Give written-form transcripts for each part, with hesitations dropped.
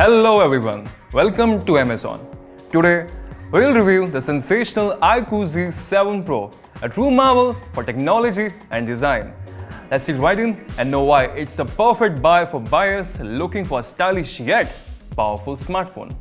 Hello everyone, welcome to Amazon. Today, we'll review the sensational iQOO Z7 Pro, a true marvel for technology and design. Let's get right in and know why it's the perfect buy for buyers looking for a stylish yet powerful smartphone.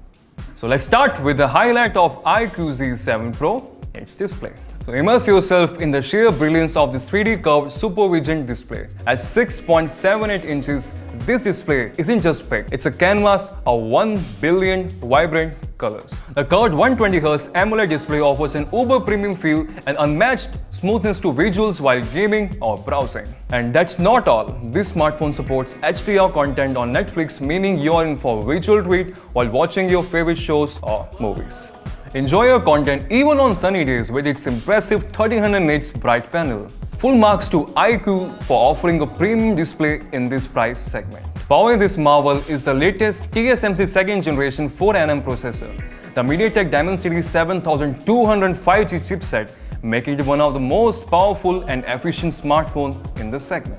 So let's start with the highlight of iQOO Z7 Pro, its display. So immerse yourself in the sheer brilliance of this 3D curved supervision display. At 6.78 inches, this display isn't just big, it's a canvas of 1 billion vibrant colors. The curved 120 Hz AMOLED display offers an uber premium feel and unmatched smoothness to visuals while gaming or browsing. And that's not all. This smartphone supports HDR content on Netflix, meaning you're in for a visual treat while watching your favorite shows or movies. Enjoy your content even on sunny days with its impressive 1300 nits bright panel. Full marks to iQOO for offering a premium display in this price segment. Powering this marvel is the latest TSMC 2nd generation 4nm processor, the MediaTek Dimensity 7205G chipset, making it one of the most powerful and efficient smartphones in the segment.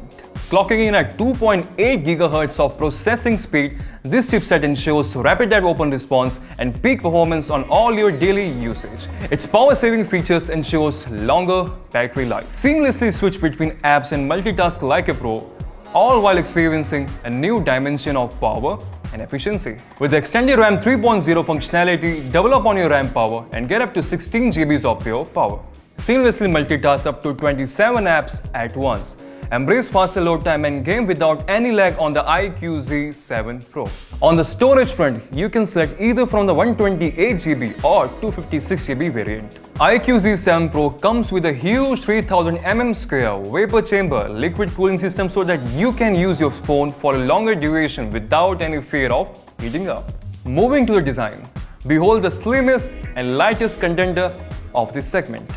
Clocking in at 2.8 GHz of processing speed, this chipset ensures rapid open response and peak performance on all your daily usage. Its power-saving features ensures longer battery life. Seamlessly switch between apps and multitask like a pro, all while experiencing a new dimension of power and efficiency. With the extended RAM 3.0 functionality, double up on your RAM power and get up to 16 GB of pure power. Seamlessly multitask up to 27 apps at once. Embrace faster load time and game without any lag on the iQOO Z7 Pro. On the storage front, you can select either from the 128GB or 256GB variant. iQOO Z7 Pro comes with a huge 3000 mm² vapor chamber liquid cooling system so that you can use your phone for a longer duration without any fear of heating up. Moving to the design, behold the slimmest and lightest contender of this segment.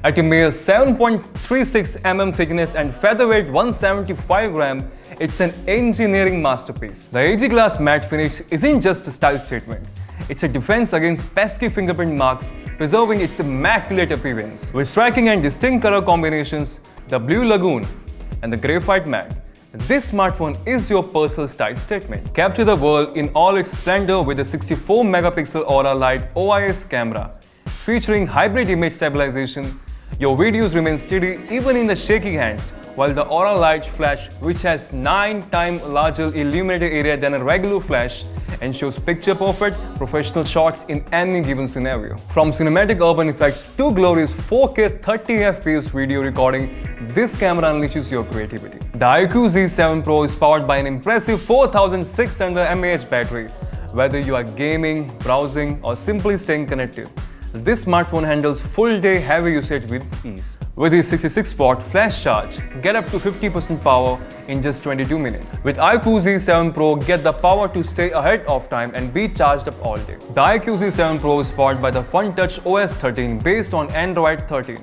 At a mere 7.36 mm thickness and featherweight 175 gram, it's an engineering masterpiece. The AG glass matte finish isn't just a style statement, it's a defense against pesky fingerprint marks, preserving its immaculate appearance. With striking and distinct color combinations, the blue Lagoon and the graphite matte, this smartphone is your personal style statement. Capture the world in all its splendor with a 64 megapixel Aura Light OIS camera. Featuring hybrid image stabilization, your videos remain steady even in the shaky hands, while the Aura Light Flash, which has 9 times larger illuminated area than a regular flash, ensures picture-perfect professional shots in any given scenario. From cinematic urban effects to glorious 4K 30fps video recording, this camera unleashes your creativity. The iQOO Z7 Pro is powered by an impressive 4600 mAh battery. Whether you are gaming, browsing, or simply staying connected, this smartphone handles full-day heavy usage with ease. With the 66-watt FlashCharge, get up to 50% power in just 22 minutes. With iQOO Z7 Pro, get the power to stay ahead of time and be charged up all day. The iQOO Z7 Pro is powered by the FunTouch OS 13 based on Android 13.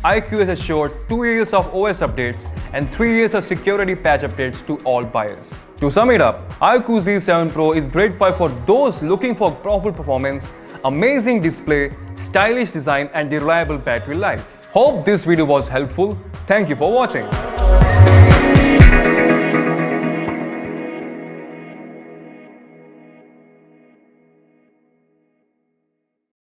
iQOO has assured 2 years of OS updates and 3 years of security patch updates to all buyers. To sum it up, iQOO Z7 Pro is great buy for those looking for powerful performance, amazing display, stylish design and reliable battery life. Hope this video was helpful. Thank you for watching.